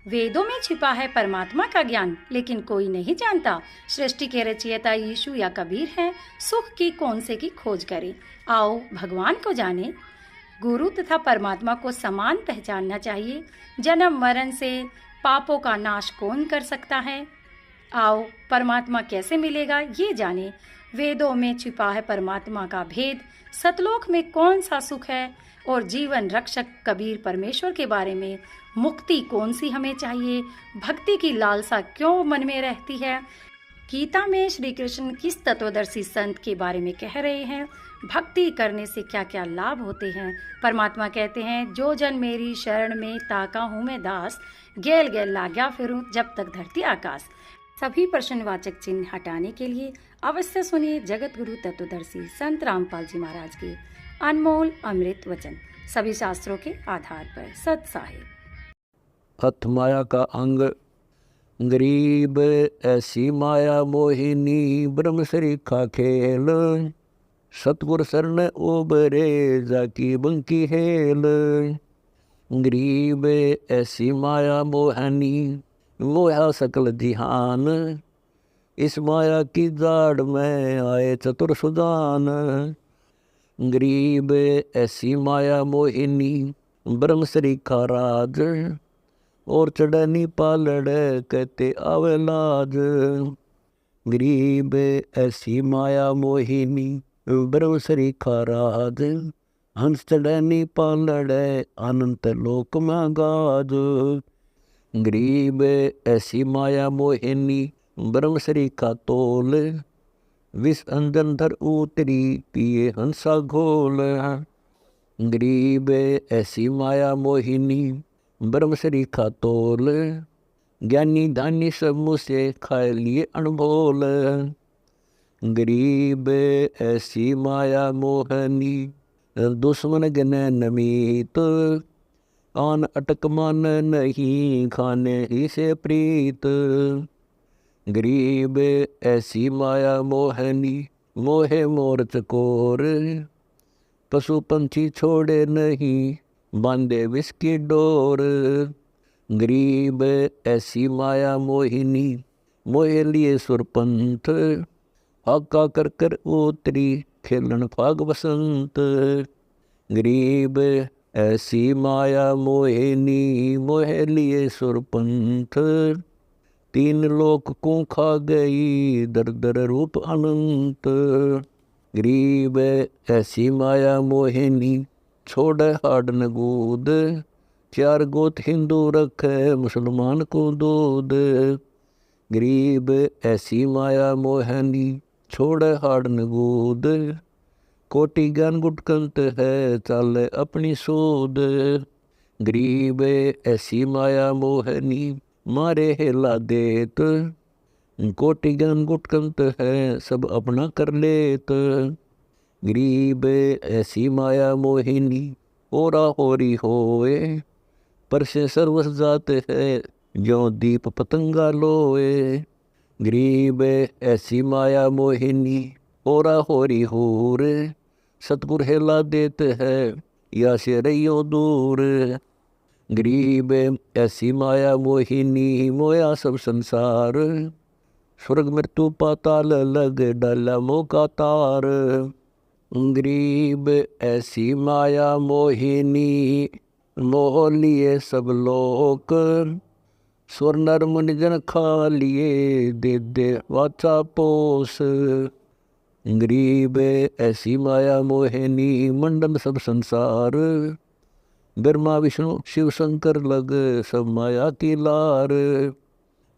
वेदों में छिपा है परमात्मा का ज्ञान, लेकिन कोई नहीं जानता सृष्टि के रचयिता यीशु या कबीर है। सुख की कौन से की खोज करें, आओ भगवान को जाने। गुरु तथा परमात्मा को समान पहचानना चाहिए। जन्म मरण से पापों का नाश कौन कर सकता है, आओ परमात्मा कैसे मिलेगा ये जाने। वेदों में छिपा है परमात्मा का भेद, सतलोक में कौन सा सुख है, और जीवन रक्षक कबीर परमेश्वर के बारे में मुक्ति कौन सी हमें चाहिए, भक्ति की लालसा क्यों मन में रहती है। गीता में श्री कृष्ण किस तत्वदर्शी संत के बारे में कह रहे हैं, भक्ति करने से क्या क्या लाभ होते हैं। परमात्मा कहते हैं, जो जन मेरी शरण में ताका हूँ मैं दास, गेल गेल लाग्या फिरूं जब तक धरती आकाश। सभी प्रश्नवाचक चिन्ह हटाने के लिए अवश्य सुनिए जगत गुरु तत्वदर्शी संत रामपाल जी महाराज के अनमोल अमृत वचन, सभी शास्त्रों के आधार पर सत साहिब। हथ माया का अंग गरीब ऐसी माया मोहिनी, ब्रह्म शरीखा खेल सतगुर शरण ओबरे जाकी बंकी हेल। गरीब ऐसी माया मोहनी, मोहा सकल जिहान, इस माया की जाड़ में आए चतुर सुदान। गरीब ऐसी माया मोहिनी, ब्रह्म शरीखा राज, और चढ़नी पालड़ कहते आवे लाज। गरीब ऐसी माया मोहिनी, ब्रह्म शरीखा राज, हंस चढ़नी पालड़ अनंत लोक में गाज। गरीब ऐसी माया मोहिनी, ब्रह्म शरीखा तोल, विष अंजन धर उतरी पिए हंसा घोल। गरीब ऐसी माया मोहिनी, ब्रह्म शरीखा तोल, ज्ञानी धानी सब मुझसे खाए लिए अनभोल। गरीब ऐसी माया मोहनी, दुश्मन गने नमीत, आन अटक मान नहीं खाने ही से प्रीत। गरीब ऐसी माया मोहनी, मोहे मोर चकोर, पशु पंछी छोड़े नहीं बांधे विष की डोर। गरीब ऐसी माया मोहिनी, मोहे लिए सुरपंथ, हाका कर कर उतरी खेलन फाग बसंत। गरीब ऐसी माया मोहिनी, मोहे लिए सुरपंथ, तीन लोक को खा गई दर दर रूप अनंत। गरीब ऐसी माया मोहिनी, छोड़ हाड नगूद, चार गोत हिंदू रखे मुसलमान को दूध। गरीब ऐसी माया मोहिनी, छोड़ हाड नगूद, कोटि ज्ञान गुटकंत है चाले अपनी सूद। गरीब ऐसी माया मोहिनी, मारे हेला देत, कोटि ज्ञान गुटकंत है सब अपना कर लेत। गरीब ऐसी माया मोहिनी, ओरा होरी होए, पर से सर्वस जात है जो दीप पतंगा लोए। गरीब ऐसी माया मोहिनी, ओरा होरी होर, सतगुर हेला देत है या से रहियो दूर। गरीब ऐसी माया मोहिनी, मोया सब संसार, स्वर्ग मृत्यु पाताल लग डाला मोह का तार। गरीब ऐसी माया मोहिनी, मोह लिए सब लोक, स्वर नर मुनि जन खा लिए दे दे वाचा पोस। गरीब ऐसी माया मोहिनी, मंडन सब संसार, ब्रह्मा विष्णु शिव शंकर लग सब माया की लार।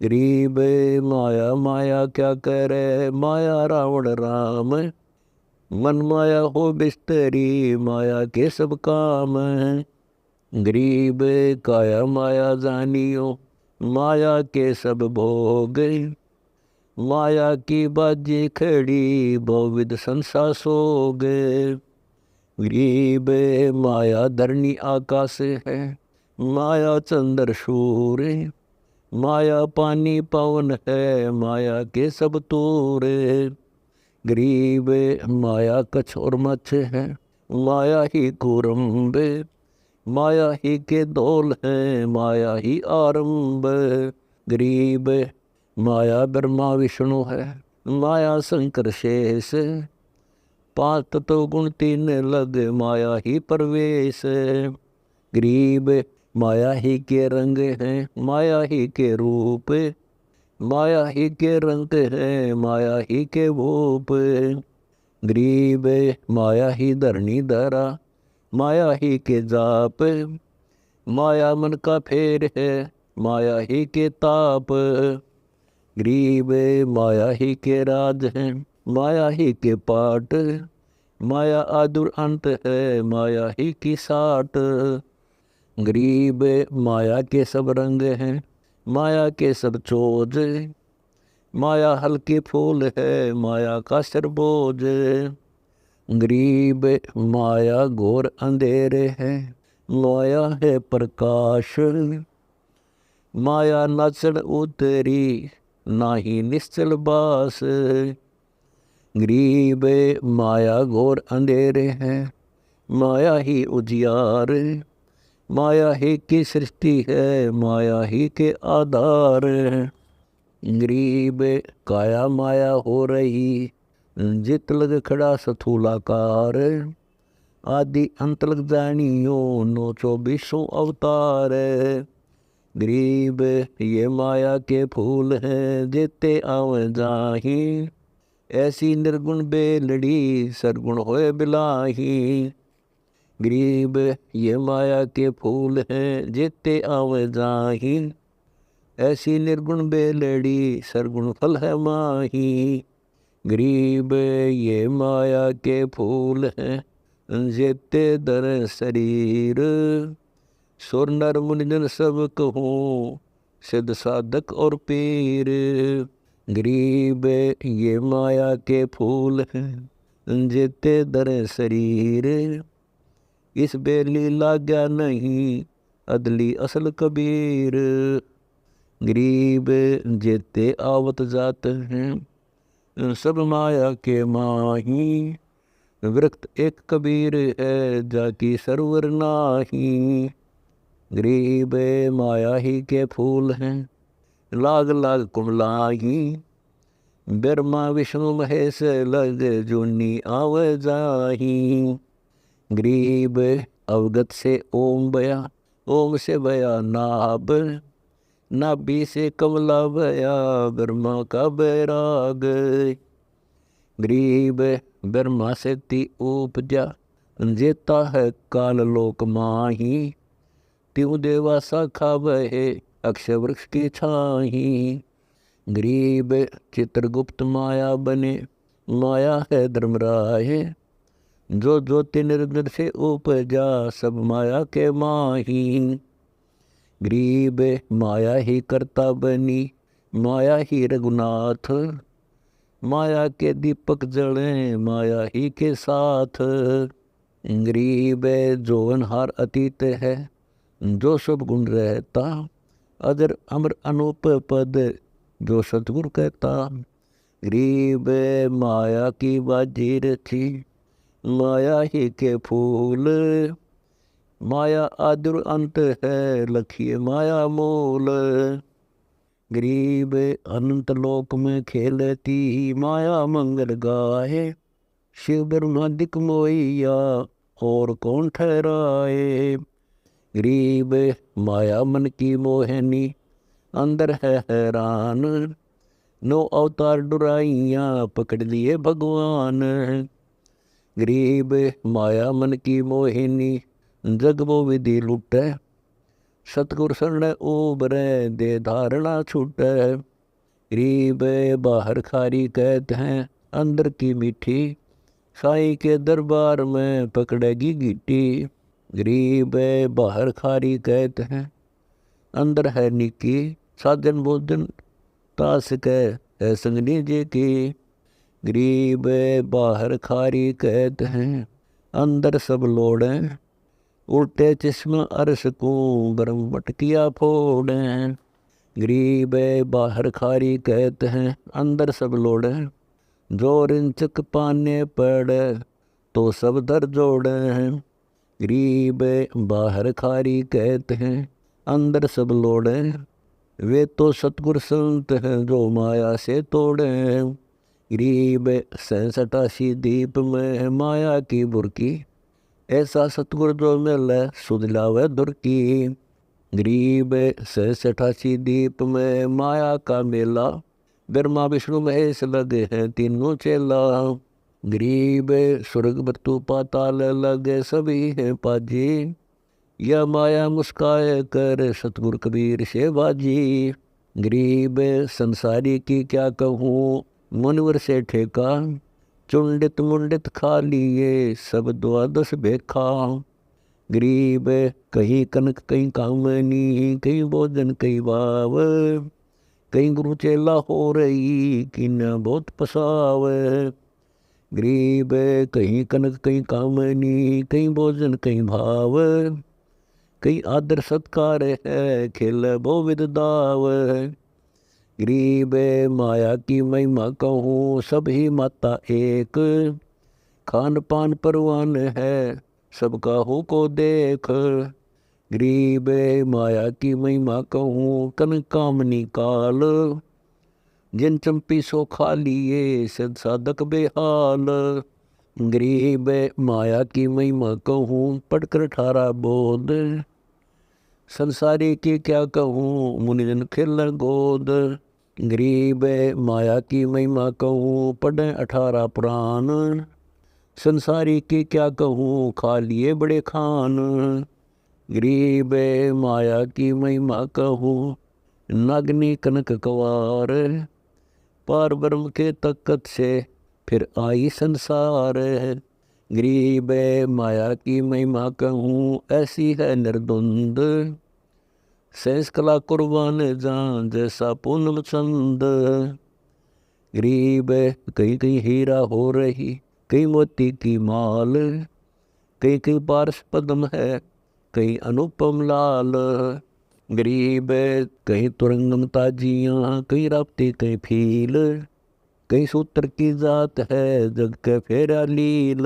गरीब माया माया क्या करे, माया रावण राम, मन माया हो बिस्तरी माया के सब काम। गरीब काया माया जानियो, माया के सब भोग, माया की बाजी खड़ी बहुविध संसा सोग। गरीब माया धरनी आकाश है, माया चंद्र सूर्य, माया पानी पवन है माया के सब तूर। गरीब माया कछ और मछ है, माया ही कुरम्ब, माया ही के धौल है, माया ही आरंभ। गरीब माया ब्रह्मा विष्णु है, माया शंकर शेष। पांच तत्व गुण तीन लग, माया ही प्रवेश। गरीब माया ही के रंग हैं, माया ही के रूप। माया ही के रंग है, माया ही के भूप। गरीब माया ही धरनी धरा, माया ही के जाप। माया मन का फेर है, माया ही के ताप। गरीब माया ही के राज है, माया ही के पाट। माया आदुर अंत है, माया ही की साट। गरीब माया के सब रंग हैं, माया के सब चोज। माया हल्के फूल है, माया का सिर बोझ। गरीब माया घोर अंधेरे है, माया है प्रकाश। माया न चढ़ उतरी, ना ही निश्चल बास। गरीब माया घोर अंधेरे है, माया ही उजियार। माया ही की सृष्टि है, माया ही के आधार। गरीब काया माया हो रही, जित लग खड़ा स्थूलाकार। आदि अंत लग जानियो, नो 24 अवतार। गरीब ये माया के फूल हैं, जेते आवे जाही। ऐसी निर्गुण बेलड़ी, सरगुण होए बिलाही। गरीब ये माया के फूल हैं, जेते आवे जाही। ऐसी निर्गुण बेलड़ी, सरगुण फल है माही। गरीब ये माया के फूल हैं, जेते दर शरीर। सुर नर मुनिजन सब कहूँ, सिद्ध साधक और पीर। गरीब ये माया के फूल हैं, जेते दर शरीर। इस बेली लाग्या नहीं, अदली असल कबीर। गरीब जेते आवत जात हैं, सब माया के माही। वृक्त एक कबीर है, जाकी सरवर नाही। गरीब माया ही के फूल हैं, लाग लाग कुमलाही। ब्रह्मा विष्णु महेश लग, जूनी आव जाही। गरीब अवगत से ओम बया, ओम से बया नाभ। नाभि से कमला बया, ब्रह्मा का बैराग। गरीब ब्रह्मा से ती उपजा, जेता है काल लोक माही। त्यों देवा शाखा बहे, अक्षय वृक्ष की छाही। गरीब चित्रगुप्त माया बने, माया है धर्मराय। जो ज्योति निरंजन से उपजा, सब माया के माही। गरीब माया ही करता बनी, माया ही रघुनाथ। माया के दीपक जले, माया ही के साथ। गरीब जोवनहार अतीत है, जो शुभ गुण रहता। अदर अमर अनूप पद, जो सतगुरु कहता। गरीब माया की बाजी रची, माया ही के फूल। माया आदुर अंत है, लखिए माया मूल। गरीब अनंत लोक में खेलती, माया मंगल गाए। शिव ब्रह्मादिक मोहिया, और कौन ठहराए। गरीब माया मन की मोहनी, अंदर है हैरान। 9 अवतार डुराइयाँ, पकड़ लिए भगवान। गरीब माया मन की मोहिनी, जग वो विधि लुटे। सतगुर शरण उबरे, दे धारणा छूटे। गरीब बाहर खारी कहते हैं, अंदर की मीठी। साईं के दरबार में पकड़ेगी गिट्टी। गरीब बाहर खारी कहते हैं, अंदर है निकी। साजन भोजन तास कह है संगनी जी की। गरीब बाहर खारी कहते हैं, अंदर सब लोड़े। उल्टे चश्मा अरस को, ब्रह्म मटकिया फोड़े। गरीब बाहर खारी कहते हैं, अंदर सब लोड़े। जो रिंचक पाने पड़े, तो सब दर जोड़े। गरीब बाहर खारी कहते हैं, अंदर सब लोड़े, वे तो सतगुर संत हैं जो माया से तोड़े। गरीब 67 दीप में माया की बुरकी, ऐसा सतगुर जो मिले सुध लावे दुर की। गरीब 67 दीप में माया का मेला, ब्रह्मा विष्णु महेश लगे हैं तीनों चेला। गरीब स्वर्ग मृत्यु पाताल लगे सभी हैं पाजी, यह माया मुस्काए कर सतगुर कबीर से बाजी। गरीब संसारी की क्या कहूँ मुनिवर से ठेका, चुंडित मुंडित खा लिए सब द्वादश बेखा। गरीब कहीं कनक कहीं कामनी, कहीं भोजन कहीं भाव, कहीं गुरु चेला हो रही किन बहुत पसाव। गरीब कहीं कनक कहीं कामनी, कहीं भोजन कहीं भाव, कहीं आदर सत्कार है खेल बहुविध दाव। गरीब माया की महिमा कहूँ सभी माता एक, खान पान परवान है सबका हो को देख। गरीब माया की महिमा कहूँ कन कामनी काल, जिन चंपी सो खा लिए सद साधक बेहाल। गरीब माया की महिमा कहूँ पढ़कर 18 बोध, संसारी की क्या कहूँ मुनिजन खेल गोद। गरीब माया की महिमा कहूँ पढ़े 18 पुराण, संसारी की क्या कहूँ खा लिए बड़े खान। गरीब माया की महिमा कहूँ नागनी कनक कवार, पार ब्रह्म के तकत से फिर आई संसार। गरीब माया की महिमा कहूँ ऐसी है निर्द्वंद, सहस कला कुर्बान जान जैसा पूनम चंद। गरीब कहीं कहीं हीरा हो रही, कहीं मोती की माल, कहीं कहीं पारस पद्म है कहीं अनुपम लाल। गरीब कहीं तुरंगम ताजियाँ, कहीं राप्ती कहीं फील, कहीं सूत्र की जात है जग के फेरा लील।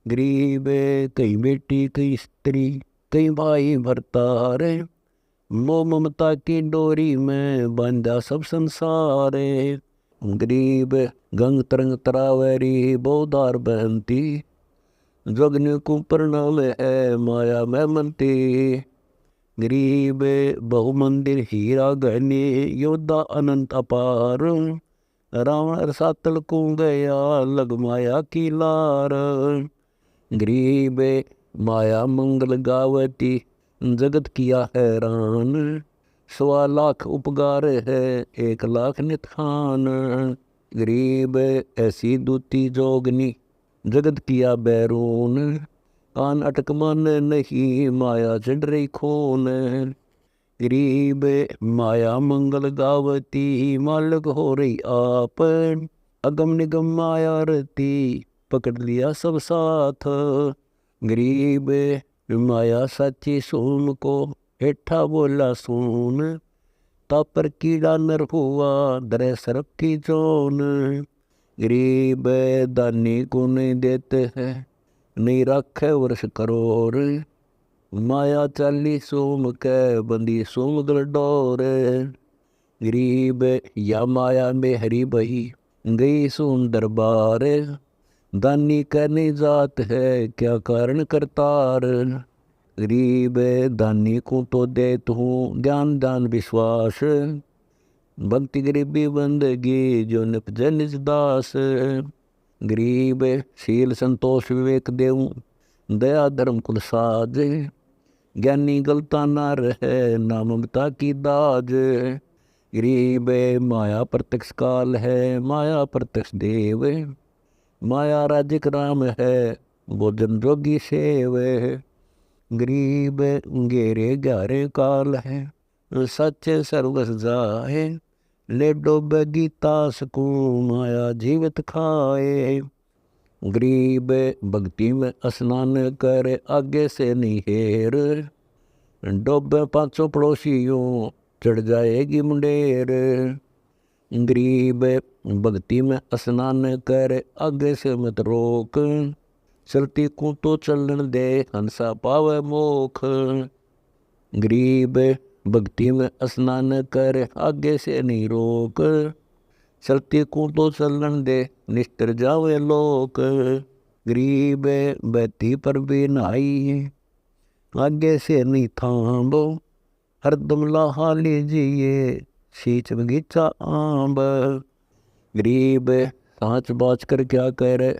गरीब कहीं बेटी कहीं स्त्री, कहीं भाई भरतार, मोह ममता की डोरी में बांधा सब संसार। गरीब गंग तरंग तरावरी बहुधार बहनती, जगने को प्रणाम है माया में मनती। गरीब बहु मंदिर हीरा गहने योद्धा अनंत अपार, रावण रसातल को गया लग माया की लार। गरीब माया मंगल गावती जगत किया हैरान, 1.25 लाख उपगार है 1 लाख नित खान। गरीब ऐसी दूती जोगनी जगत किया बैरून, कान अटक मन नहीं माया चढ़ रही खून। गरीब माया मंगल गावती मालक हो रही आप, अगम निगम माया रती पकड़ लिया सब साथ। गरीब माया साची सोम को हेठा बोला सोन, तापर कीड़ा नर हुआ दरे सरप की जोन। गरीब दानी को नहीं देते हैं नहीं रखे वर्ष करोड़, माया चाली सोम के बंदी सोम गल डोर। गरीब या माया में हरी बही गई सोम दरबार, दानी कहने जात है क्या कारण करतार। गरीब दानी को तो देत हूँ ज्ञान दान विश्वास, भक्ति गरीबी बंदगी जो निपजे निज दास। गरीब शील संतोष विवेक देऊँ दया धर्म कुल साज, ज्ञानी गलता ना रहे ना ममता की दाज। गरीब माया प्रत्यक्ष काल है माया प्रत्यक्ष देव, माया राजिक राम है भोजन जोगी सेव। गरीब गेरे ग्यारे काल है सच्चे सर्वस जाए, ले डोबे गीता सकूं माया जीवित खाए। गरीब भक्ति में स्नान करे आगे से नहीं हेर, डोबे 500 पड़ोसियों चढ़ जाएगी मुंडेर। गरीब भक्ति में स्नान करे आगे से मत रोक, चलती को तो चलन दे हंसा पावे मोख। गरीब भक्ति में स्नान कर आगे से नहीं रोक। चलती को तो चलन दे निष्ठर जावे लोक। गरीब बहती पर भी नहाई आगे से नहीं थाम्बो। हरदम लाहा लीजिए सींच बगीचा आंब। गरीब सांच बाच कर क्या करे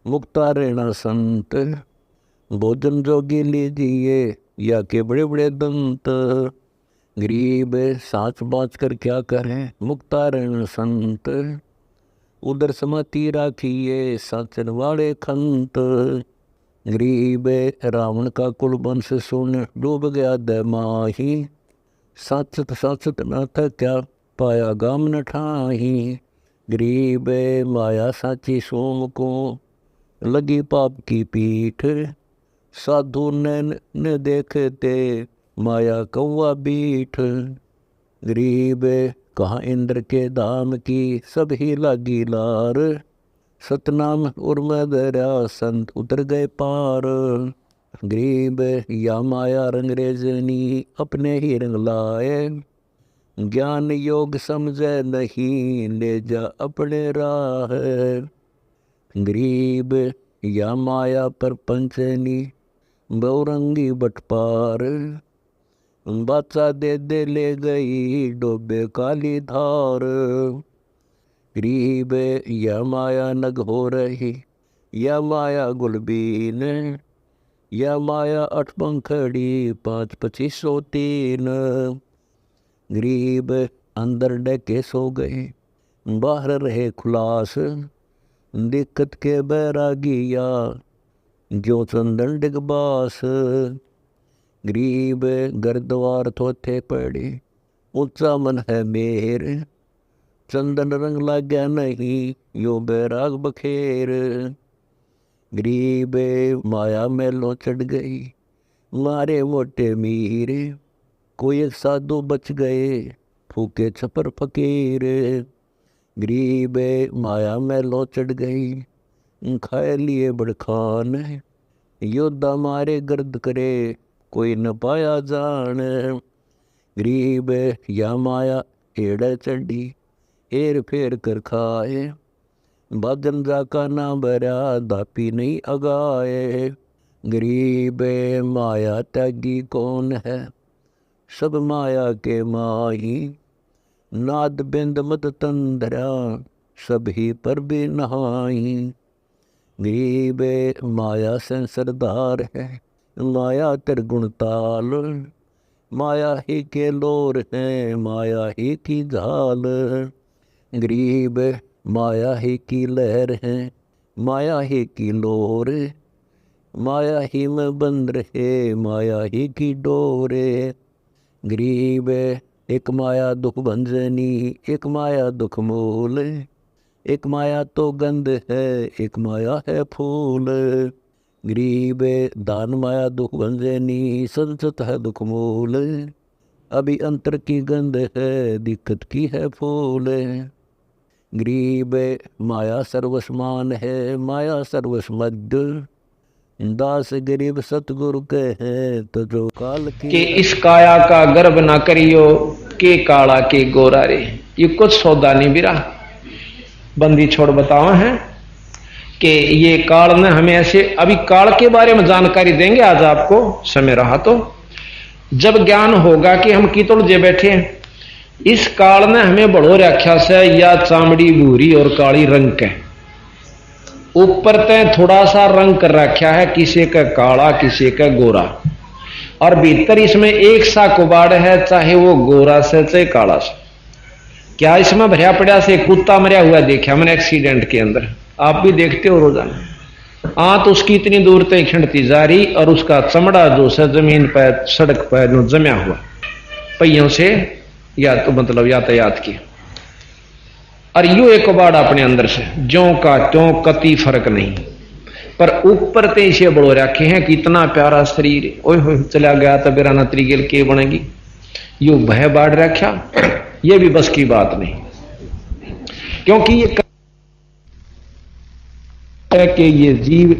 मुक्ता रहना संत। भोजन जोगी लीजिए या के बड़े बड़े दंत। गरीब सांच बाच कर क्या करें मुक्ता रहना संत। उधर समाती राखिए साचन वाले खंत। गरीब रावण का कुल वंश सुन डूब गया दमाही। साचत साचत न था क्या पाया गाम न ठाही। गरीब माया साची सोम को लगी पाप की पीठ। साधु नैन न देखते माया कौवा बीठ। गरीब कहाँ इंद्र के धाम की सब ही लागी लार। सतनाम उर्म दरिया संत उतर गए पार। गरीब या माया रंगरेजनी अपने ही रंग लाए। ज्ञान योग समझे नहीं ले जा अपने राह। गरीब या माया पर पंचनी बहुरंगी बटपार। बाचा दे दे ले गई डोबे काली धार। गरीब या माया नग हो रही या माया गुलबीन। या माया 8 पंखड़ी 5 2503। गरीब अंदर डके सो गए बाहर रहे खुलास। दिक्कत के बैरागिया जो चंदन डिगबास। गरीब घर द्वार थोथे पड़े ऊंचा मन है मेर। चंदन रंग लाग्या नहीं यो बैराग बखेर। गरीब माया मैलों चढ़ गई मारे मोटे मीर। कोई एक साधु बच गए फूके छपर फकीर। गरीब माया मैलों चढ़ गई खाए लिए बड़खान। योद्धा मारे गर्द करे कोई न पाया जान। गरीब या माया एड़ चढ़ी हेर फेर कर खाए। बादन जाका ना बरा दापी नहीं अगाए। गरीब माया त्यागी कौन है सब माया के माही। नाद बिंद मत तंदरा सब ही पर भी नहाई। गरीब माया से सरदार है माया त्रिगुण ताल। माया ही के लोर है माया ही की झाल। गरीब माया ही की लहर है माया ही की लोर। माया ही में बंद रहे माया ही की डोरे। गरीब एक माया दुख भंजनी एक माया दुख मूल। एक माया तो गंध है एक माया है फूल। गरीब दान माया दुख भंजनी संसत है दुख मूल। अभी अंतर की गंध है दिक्कत की है फूल। गरीब माया सर्वसमान है माया सर्वसमद। दास गरीब सतगुरु के हैं तो जो काल की कि इस काया का गर्भ ना करियो के काला के गोरा रे। ये कुछ सौदा नहीं बिरा बंदी छोड़ बताओ है कि ये काल ने हमें ऐसे अभी काल के बारे में जानकारी देंगे आज आपको समय रहा तो। जब ज्ञान होगा कि हम की जे बैठे हैं। इस काल ने हमें बड़ो रखा से या चामड़ी भूरी और काली रंग के ऊपर तय थोड़ा सा रंग कर रखा है किसी का काला किसी का गोरा। और भीतर इसमें एक सा कुबाड़ है चाहे वो गोरा से चाहे काला से। क्या इसमें भरिया पड़ा से कुत्ता मरिया हुआ देखा मैंने एक्सीडेंट के अंदर। आप भी देखते हो रोजाना। आंत उसकी इतनी दूर तक खिंडती जा रही और उसका चमड़ा जो है जमीन पर सड़क पर जमा हुआ पहियों से या तो मतलब यातायात की। और यू एक कबाड़ अपने अंदर से ज्यों का त्यों कति फर्क नहीं। पर ऊपर ते इसे बड़ो रखे हैं कि इतना प्यारा शरीर ओए हो चला गया तो बेराना त्रिगेल के बनेगी। यू भय बाढ़ रखा ये भी बस की बात नहीं। क्योंकि ये जीव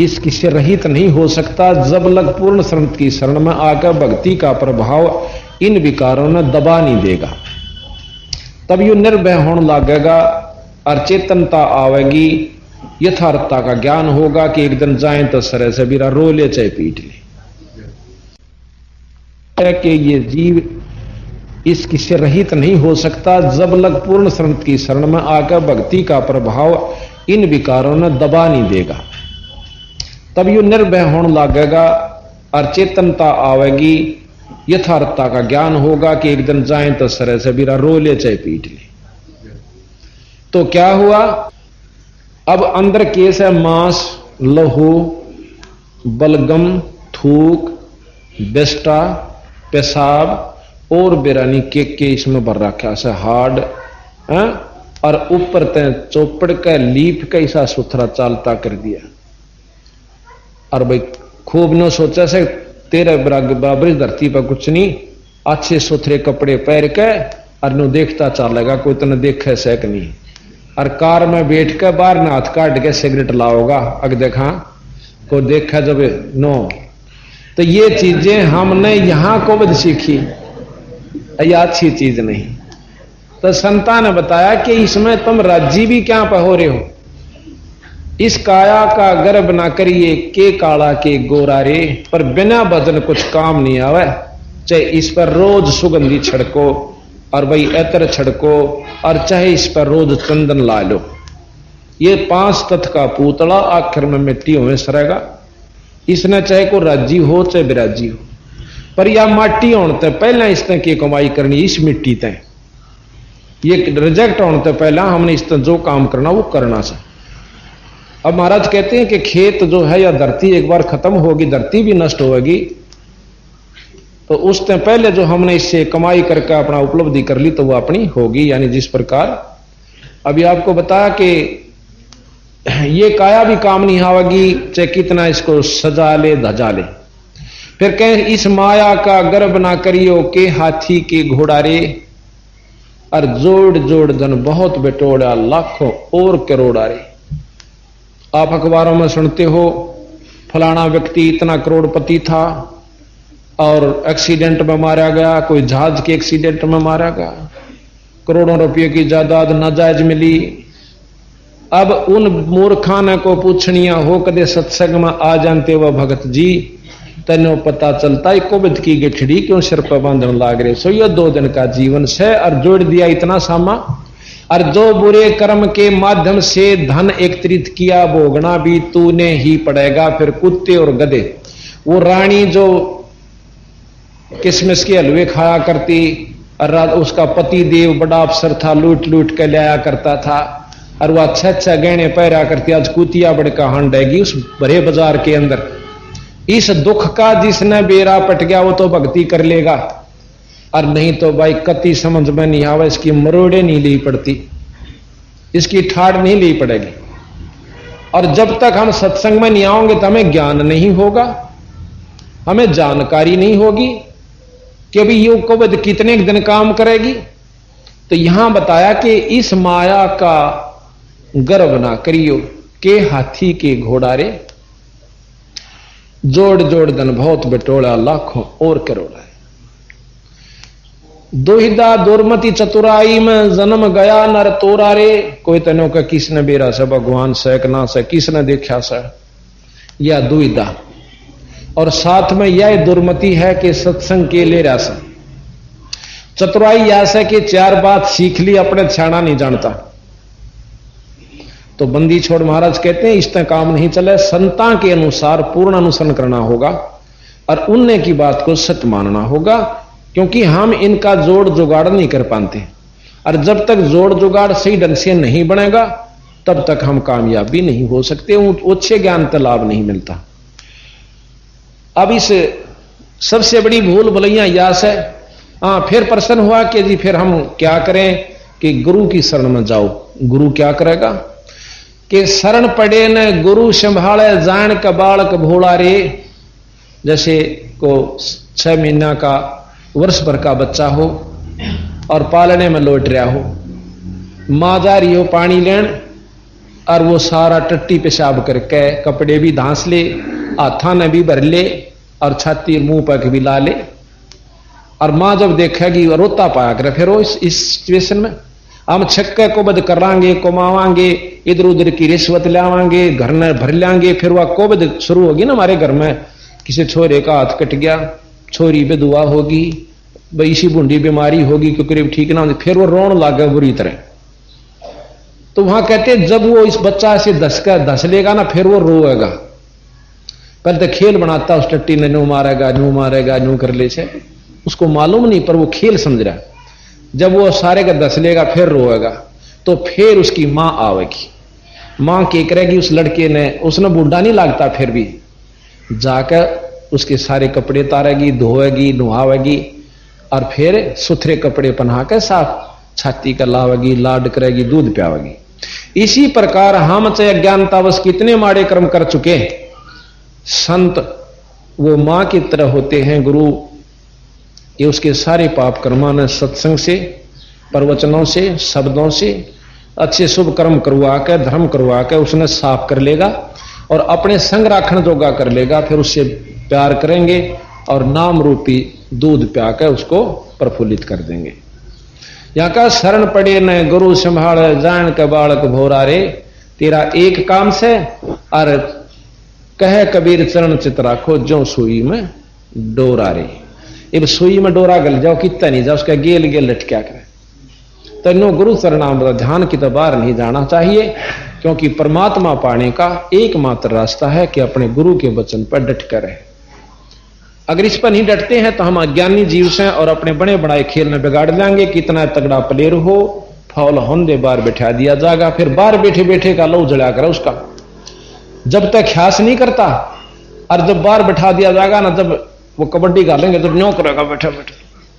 इसकी से रहित नहीं हो सकता जब लग पूर्ण शरण की शरण में आकर भक्ति का प्रभाव इन विकारों ने दबा नहीं देगा। तब यू निर्भय होने लगेगा और चेतनता आवेगी, यथार्थता का ज्ञान होगा कि एक दिन जाए तो सरे से बीरा रो ले चाहे पीट ले, कि ये जीव इसकी से रहित नहीं हो सकता जब लग पूर्ण शरण की शरण में आकर भक्ति का प्रभाव इन विकारों ने दबा नहीं देगा। तब यू निर्भय होने लगेगा और चेतनता आवेगी, यथार्थता का ज्ञान होगा कि एक दिन जाए तो सरे से बीरा रो ले चाहे पीट ले। तो क्या हुआ, अब अंदर केस है मांस, लहू, बलगम, थूक, बेस्टा, पेशाब और बेरानी के इसमें भर रखा से हार्ड है, और ऊपर तय चौपड़ का लीप का ऐसा सुथरा चालता कर दिया। और भाई खूब न सोचा से तेरे बराबर धरती पर कुछ नहीं, अच्छे सुथरे कपड़े पहन के और नो देखता चलेगा, कोई तो न देखे सक नहीं। और कार में बैठ के बाहर न हाथ काट के सिगरेट लाओगा, अगर देखा को देखा जब नो। तो ये चीजें हमने यहां को बद सीखी, ये अच्छी चीज नहीं। तो संता ने बताया कि इसमें तुम राजी भी क्या पे हो रहे हो, इस काया का गर्भ ना करिए के काला के गोरा रे, पर बिना भजन कुछ काम नहीं आवे। चाहे इस पर रोज सुगंधी छिड़को और भाई एतर छिड़को, और चाहे इस पर रोज चंदन ला लो, ये 5 तत्व का पूतला आखिर में मिट्टी होने सरेगा। इसने चाहे को राजी हो चाहे बिराजी हो, पर यह माटी होने तक पहले इसने की कमाई करनी, इस मिट्टी तय ये रिजेक्ट होने तक पहला हमने इस जो काम करना वो करना से। अब महाराज कहते हैं कि खेत जो है या धरती एक बार खत्म होगी, धरती भी नष्ट होगी, तो उस टाइम पहले जो हमने इससे कमाई करके अपना उपलब्धि कर ली तो वो अपनी होगी। यानी जिस प्रकार अभी आपको बताया कि ये काया भी काम नहीं आवेगी, चाहे कितना इसको सजा ले धजा ले। फिर कहें इस माया का गर्भ ना करियो के हाथी के घोड़ा रे, और जोड़ जोड़ धन बहुत बेटोड़ा लाखों और करोड़ा रे। आप अखबारों में सुनते हो फलाना व्यक्ति इतना करोड़पति था और एक्सीडेंट में मारा गया, कोई जहाज के एक्सीडेंट में मारा गया, करोड़ों रुपये की जायदाद नाजायज मिली। अब उन मूर्खान को पूछनिया हो कदे सत्संग में आ जानते वह भगत जी, तेनो पता चलता कोविद की गिठड़ी क्यों सिर पर बांधने लाग रहे। सो यह 2 दिन का जीवन से और जोड़ दिया इतना सामा। और जो बुरे कर्म के माध्यम से धन एकत्रित किया भोगना भी तूने ही पड़ेगा। फिर कुत्ते और गधे, वो रानी जो किसमिस के हलवे खाया करती और उसका पति देव बड़ा अफसर था, लूट लूट के लाया करता था, और वह अच्छा गहने पहरा करती, आज कुतिया बड़का हंडेगी उस भरे बाजार के अंदर। इस दुख का जिसने बेरा पट गया वो तो भक्ति कर लेगा, और नहीं तो भाई कति समझ में नहीं आवा, इसकी मरोड़े नहीं ली पड़ती, इसकी ठाड़ नहीं ली पड़ेगी। और जब तक हम सत्संग में नहीं आओगे तो हमें ज्ञान नहीं होगा, हमें जानकारी नहीं होगी कि अभी ये कोविड कितने दिन काम करेगी। तो यहां बताया कि इस माया का गर्व ना करियो के हाथी के घोड़ा रे, जोड़ जोड़ धन बहुत बटोड़ा लाखों और करोड़ा। दुहिदा दुर्मति चतुराई में जन्म गया नर तोरा रे, कोई तनो का किसने बेरा से भगवान से ना से किसने देखा से, या दुविधा। और साथ में यह दुर्मति है कि सत्संग के ले रहा से। चतुराई यह से कि 4 बात सीख ली अपने छाना नहीं जानता, तो बंदी छोड़ महाराज कहते हैं इससे काम नहीं चले। संता के अनुसार पूर्ण अनुसरण करना होगा और उनने की बात को सत्य मानना होगा, क्योंकि हम इनका जोड़ जुगाड़ नहीं कर पाते। और जब तक जोड़ जुगाड़ सही ढंग से नहीं बनेगा तब तक हम कामयाब भी नहीं हो सकते, अच्छे ज्ञान का लाभ नहीं मिलता। अब इस सबसे बड़ी भूल भलैया यास है। फिर प्रश्न हुआ कि जी फिर हम क्या करें कि गुरु की शरण में जाओ। गुरु क्या करेगा कि शरण पड़े न गुरु संभाले जान का बालक भोला रे। जैसे को 6 महीना का वर्ष भर का बच्चा हो और पालने में लौट रहा हो, माँ जा रही हो पानी लेन और वो सारा टट्टी पेशाब करके कपड़े भी धांस ले, हाथा ने भी भर ले और छाती मुंह पर भी ला ले। और मां जब देखेगी रोता पाया करे, फिर वो इस सिचुएशन में हम छक्के को बद करांगे, कमावांगे, इधर उधर की रिश्वत लावांगे, घर ने भर लांगे, फिर वह कोबद शुरू होगी ना हमारे घर में। किसी छोरे का हाथ कट गया, छोरी बेदुआ होगी, इसी बूंदी बीमारी होगी क्योंकि ठीक ना होगी, फिर वो रोन लागे बुरी तरह। तो वहां कहते जब वो इस बच्चा से धस लेगा ना, फिर वो रोएगा। पहले तो खेल बनाता उस टट्टी ने, न्यू मारेगा न्यू कर ले से, उसको मालूम नहीं पर वो खेल समझ रहा। जब वो सारे का धस लेगा फिर रोएगा, तो फिर उसकी मां आवेगी। मां क्या करेगी, उस लड़के ने, उसने बूढ़ा नहीं लगता, फिर भी जाकर उसके सारे कपड़े तारेगी, धोएगी, नुहावेगी और फिर सुथरे कपड़े पहना कर साफ छाती का लावेगी, लाड करेगी, दूध पियावेगी। इसी प्रकार हम चाहे अज्ञानतावश कितने माड़े कर्म कर चुके, संत वो मां की तरह होते हैं। गुरु ये उसके सारे पाप कर्मा ने सत्संग से, प्रवचनों से, शब्दों से अच्छे शुभ कर्म करवा के, धर्म करवा के उसने साफ कर लेगा और अपने संग राखण जोगा कर लेगा। फिर उससे प्यार करेंगे और नाम रूपी दूध प्या के उसको प्रफुल्लित कर देंगे। यहां का शरण पड़े न गुरु संभाल, जान के बालक भोरा रे, तेरा एक काम से और कहे कबीर चरण चित राखो, जो सुई में डोरा रे। अब सुई में डोरा गल जाओ, कितना नहीं जाओ, उसका गेल गेल लटक्या करे। तनो गुरु चरणामृत ध्यान की तो बाहर नहीं जाना चाहिए, क्योंकि परमात्मा पाने का एकमात्र रास्ता है कि अपने गुरु के वचन पर डट कर रहे। अगर इस पर नहीं डटते हैं तो हम अज्ञानी जीव से और अपने बड़े बड़ाए खेल में बिगाड़ देंगे। कितना तगड़ा प्लेयर हो, फौल होंदे बाहर बैठा दिया जाएगा, फिर बाहर बैठे बैठे का लहू जला कर उसका, जब तक ख्यास नहीं करता। और जब बाहर बैठा दिया जाएगा ना, जब वो कबड्डी गालेंगे तो न्यों करेगा बैठा बैठा,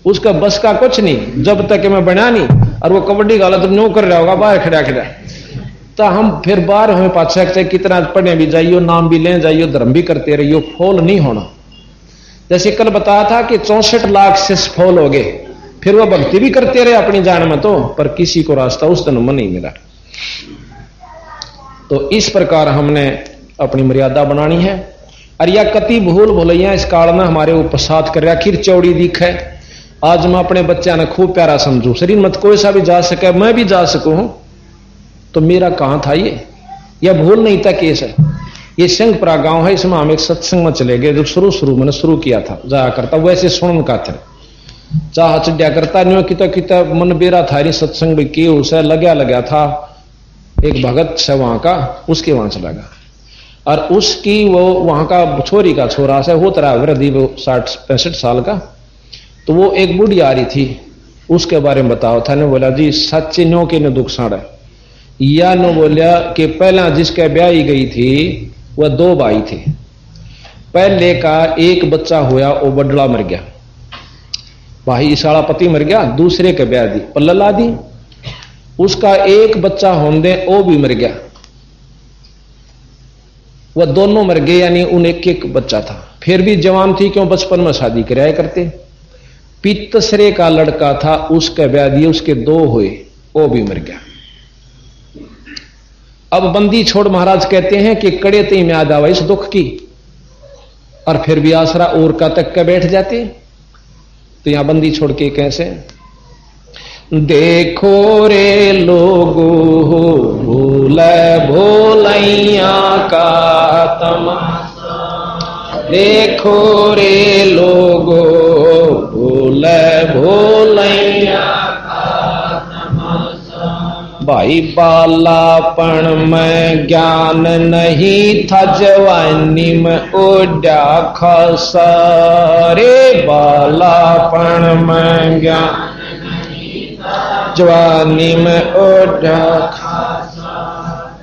उसका बस का कुछ नहीं। जब तक मैं बना नहीं और वो कबड्डी गाला तो न्यों कर रहा होगा बाहर खड़ा खड़ा, तो हम फिर बाहर हमें पाछा कितना पढ़ने भी जाइयो, नाम भी ले जाइयो, धर्म भी करते रहियो, फॉल नहीं होना। जैसे कल बताया था कि 64 लाख से फॉल हो गए, फिर वो भक्ति भी करते रहे अपनी जान में, तो पर किसी को रास्ता उस दिन में नहीं मिला। तो इस प्रकार हमने अपनी मर्यादा बनानी है। और या कति भूल भुलैया इस काल में हमारे ऊपर साथ कर रहा, खीर चौड़ी दिख है। आज मैं अपने बच्चा ने खूब प्यारा समझू, शरीर मत कोई सा भी जा सके, मैं भी जा सकूं, तो मेरा कहां था ये, यह भूल नहीं था केस है। ये सिंहपुरा गांव है, इसमें हम एक सत्संग में चले गए। जब शुरू मैंने शुरू किया था, जाया करता वैसे सुन का था, चाह चढ़िया करता नहीं, किता मन बेरा था सत्संग भी की, उसे लगा था एक भगत से वहां का, उसके वहां चला गया। और उसकी वो वहां का छोरी का छोरा से हो तरह वृद्धि, वो 60-65 साल का। तो वो एक बुढ़ी आ रही थी, उसके बारे में बताओ था। ने बोला जी सच्चे न्यो के ने दुख साड़ा, या नो बोलिया कि पहला जिसके ब्याही गई थी वह 2 भाई थे। पहले का एक बच्चा हुआ, वो बडला मर गया, भाई इसाड़ा पति मर गया, दूसरे के ब्याह दी पल्ला दी, उसका एक बच्चा होंदे वो भी मर गया, वह दोनों मर गए, यानी उन एक बच्चा था। फिर भी जवान थी, क्यों बचपन में शादी कराया करते। तीसरे का लड़का था, उसके ब्याह दिए, उसके 2 हुए, वो भी मर गया। अब बंदी छोड़ महाराज कहते हैं कि कड़े ते याद आवा इस दुख की, और फिर भी आसरा और का तक के बैठ जाते। तो यहां बंदी छोड़ के कैसे, देखो रे लोगो भूल भोलैया का तमाशा, देखो रे लोगो भूल भोलैया का तमाशा। भाई बालापन में ज्ञान नहीं था, जवानी में उड़ा खसा रे। बालापन में ज्ञान जवानी में ओढ़ा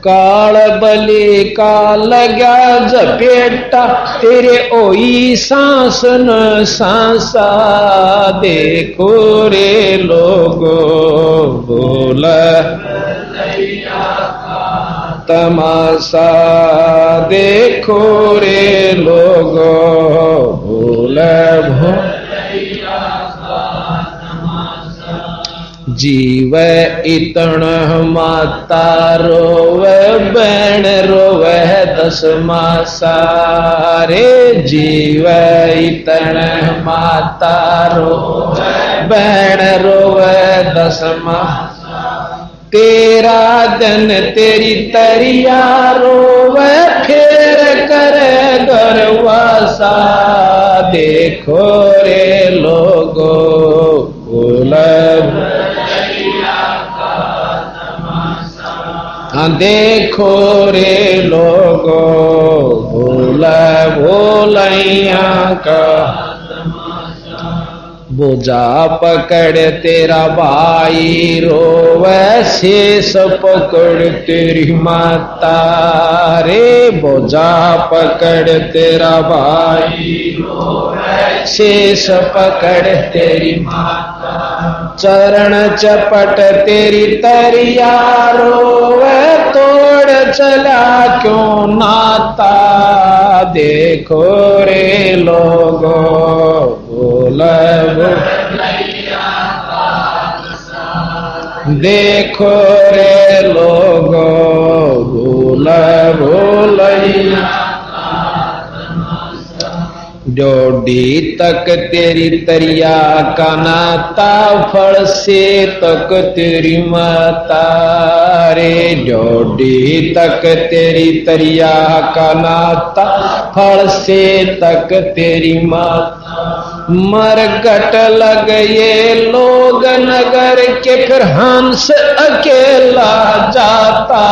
काल बलि का लगा जपेटा, तेरे ओई सांस न सांसा। देखो रे लोगो बोल तमाशा, देखो रे लोगो बोल जीव इतण माता रोवे बैण रोवे दस मासा रे जीव इतण माता रोवे बैण रोवे दस मासा तेरा दिन तेरी तरिया रोवे फेर करे गरवासा देखो रे लोगो देखो रे लोगो भोलैया का बोझा पकड़ तेरा भाई रोवे शेष पकड़ तेरी माता रे बोझा पकड़ तेरा भाई रोवे शेष पकड़ तेरी माता चरण चपट तेरी तरिया रोवे तोड़ चला क्यों नाता देखो रे लोगो देखो रे लोगो भोलैया डोडी तक तेरी तरिया का नाता फल से तक तेरी माता रे डोडी तक तेरी तरिया का नाता फल से तक तेरी माता मरगट लग ये लोग नगर के फिर हंस अकेला जाता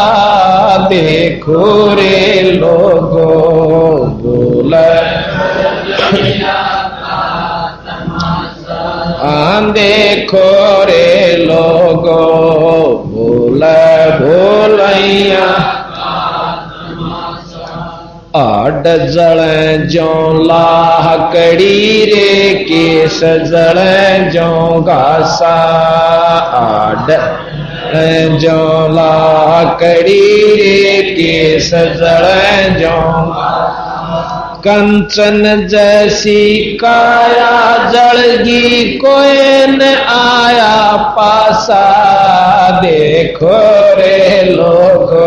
देखो रे लोगो बोले देखो रे लोगो भोलैया आड जल जो लाकड़ी रे केस जल जो घासा आड जो लाकड़ी रे केस जल जो कंचन जैसी काया जलगी कोई न आया पासा देखो रे लोगो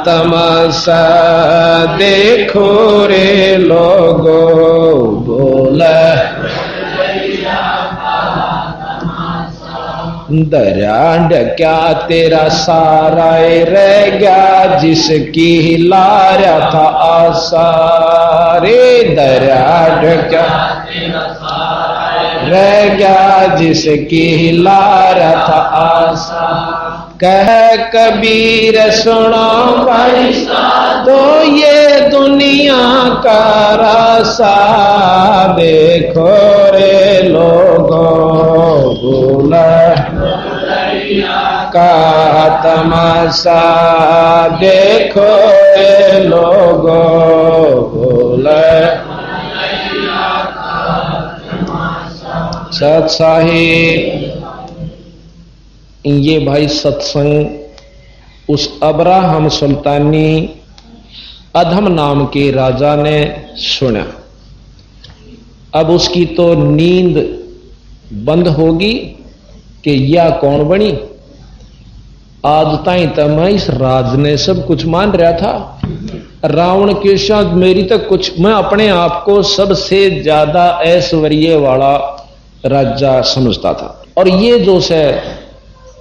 तमाशा देखो रे लोगो बोला दरिया क्या तेरा सारा रह गया जिसकी हिला रहा था आशा रे दरिया क्या रह गया जिसकी हिला रहा था आशा कह कबीर सुनो भाई तो ये दुनिया का रासा देखो रे लोगों बोला का तमाशा देखो रे लोगों बोला सत साहिब ये भाई सत्संग उस अब्राहम सुल्तानी अधम नाम के राजा ने सुना। अब उसकी तो नींद बंद होगी कि यह कौन बनी। आज ताई तो मैं इस राज ने सब कुछ मान रहा था। रावण के साथ मेरी तक कुछ, मैं अपने आप को सबसे ज्यादा ऐश्वर्य वाला राजा समझता था। और ये जो से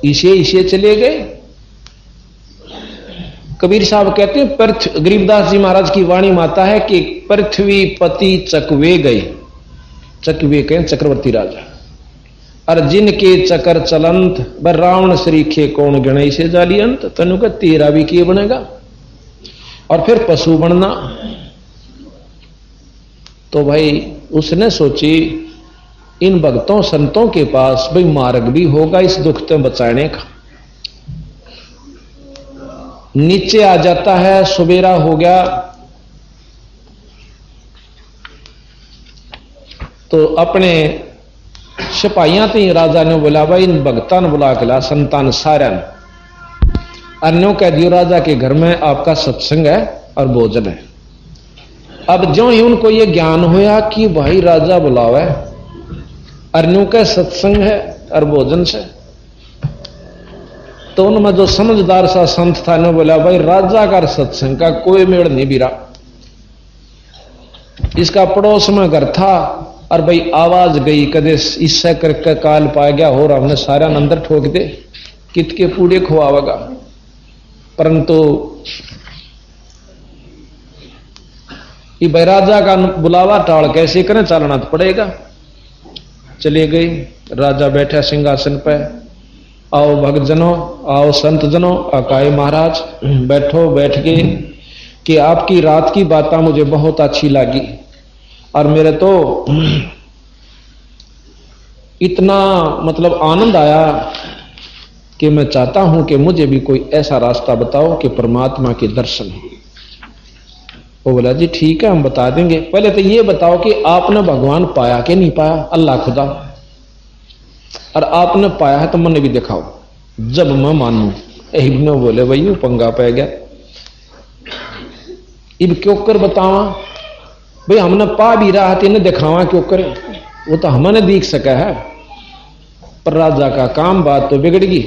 इसे चले गए। कबीर साहब कहते हैं, गरीबदास जी महाराज की वाणी माता है कि पृथ्वी पति चकवे गए। चकवे कहें चक्रवर्ती राजा। और जिनके चकर चलंत बर रावण श्रीखे कौन गणई से जाली अंत। तनु का तेरा भी किए बनेगा। और फिर पशु बनना। तो भाई उसने सोची इन भक्तों संतों के पास भाई मार्ग भी होगा इस दुख से बचाने का। नीचे आ जाता है, सुबेरा हो गया तो अपने सिपाहियां थी। राजा ने बोला भाई इन भक्तां ने बुला के ला, संतान सारा अन्यों कह दियो राजा के घर में आपका सत्संग है और भोजन है। अब जो ही उनको ये ज्ञान होया कि भाई राजा बुलावे अरण्यों का सत्संग है और भोजन से। तो उनमें जो समझदार सा संत था ने बोला, भाई राजा का सत्संग का कोई मेड़ नहीं बिरा। इसका पड़ोस में घर था और भाई आवाज गई कदे इससे करके काल पा गया और हमने सारा अंदर ठोक दे, कित के पूड़े खुआवेगा। परंतु ये भाई राजा का बुलावा टाल कैसे करें, चलना तो पड़ेगा। चले गई, राजा बैठा सिंहासन पे। आओ भक्तजनों, आओ संत जनों, आकाए महाराज बैठो। बैठ के कि आपकी रात की बातें मुझे बहुत अच्छी लगी और मेरे तो इतना मतलब आनंद आया कि मैं चाहता हूं कि मुझे भी कोई ऐसा रास्ता बताओ कि परमात्मा के दर्शन हो। वो बोला जी ठीक है हम बता देंगे, पहले तो ये बताओ कि आपने भगवान पाया कि नहीं पाया, अल्लाह खुदा, और आपने पाया है तो मैंने भी दिखाओ जब मैं मानू। इब्ने बोले भाई पंगा पै गया, इब क्यों कर बतावा भाई, हमने पा भी रहा था इन्हें दिखावा क्यों करे, वो तो हमने देख सका है। पर राजा का काम, बात तो बिगड़ गई।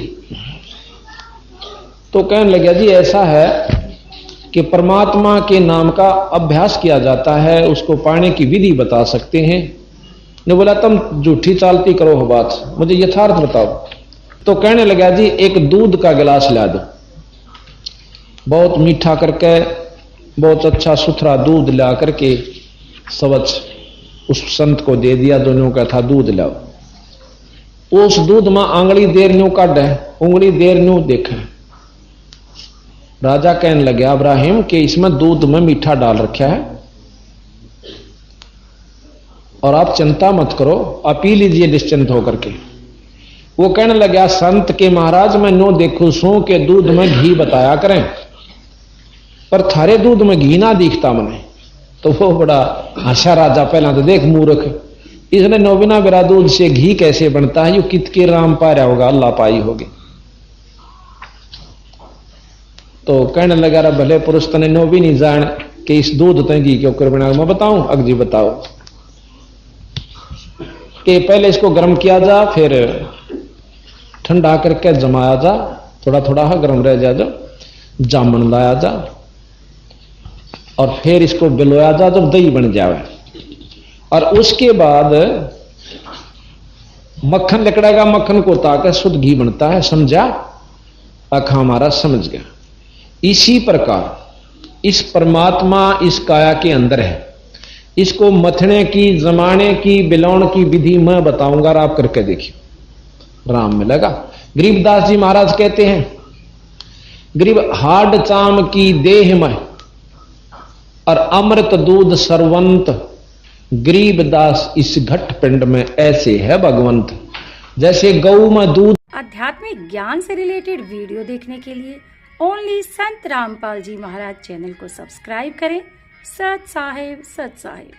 तो कहने लगा जी ऐसा है कि परमात्मा के नाम का अभ्यास किया जाता है, उसको पाने की विधि बता सकते हैं। ने बोला तुम झूठी चालती करो हो बात, मुझे यथार्थ बताओ। तो कहने लगा जी एक दूध का गिलास ला दो, बहुत मीठा करके बहुत अच्छा सुथरा दूध ला करके सवच उस संत को दे दिया। दोनों का था दूध लाओ। उस दूध में आंगली देर न्यू काढ़े, उंगली देर न्यू देखे। राजा कहने लगे इब्राहिम कि इसमें दूध में मीठा डाल रखा है और आप चिंता मत करो, आप पी लीजिए निश्चिंत होकर के। वो कहने लगा संत के महाराज मैं नो देखू सू के दूध में घी बताया करें, पर थारे दूध में घी ना दिखता मने। तो वो बड़ा हंसा राजा, पहला तो देख मूर्ख, इसने नो बिना बिरा दूध से घी कैसे बनता है, यू कित के राम पा रहा होगा, अल्लाह पाई होगी। तो कहने लगा रा भले पुरुष तने नो भी नहीं जान कि इस दूध तय घी क्यों कर बना, मैं बताऊं अगजी बताओ कि पहले इसको गर्म किया जा, फिर ठंडा करके जमाया जा, थोड़ा थोड़ा गर्म रह जा, जो जामन लाया जा और फिर इसको बिलोया जा जब दही बन जावे, और उसके बाद मक्खन निकलेगा, मक्खन को ताकर शुद्ध घी बनता है। समझा? अखा हमारा समझ गया। इसी प्रकार इस परमात्मा इस काया के अंदर है, इसको मथने की, जमाने की, बिलौण की विधि मैं बताऊंगा, आप करके देखिए राम मिलेगा। गरीबदास जी महाराज कहते हैं गरीब हाड चाम की देह में और अमृत दूध सरवंत, गरीबदास इस घट पिंड में ऐसे है भगवंत, जैसे गऊ में दूध। आध्यात्मिक ज्ञान से रिलेटेड वीडियो देखने के लिए ओनली संत रामपाल जी महाराज चैनल को सब्सक्राइब करें। सत साहेब, सत साहेब।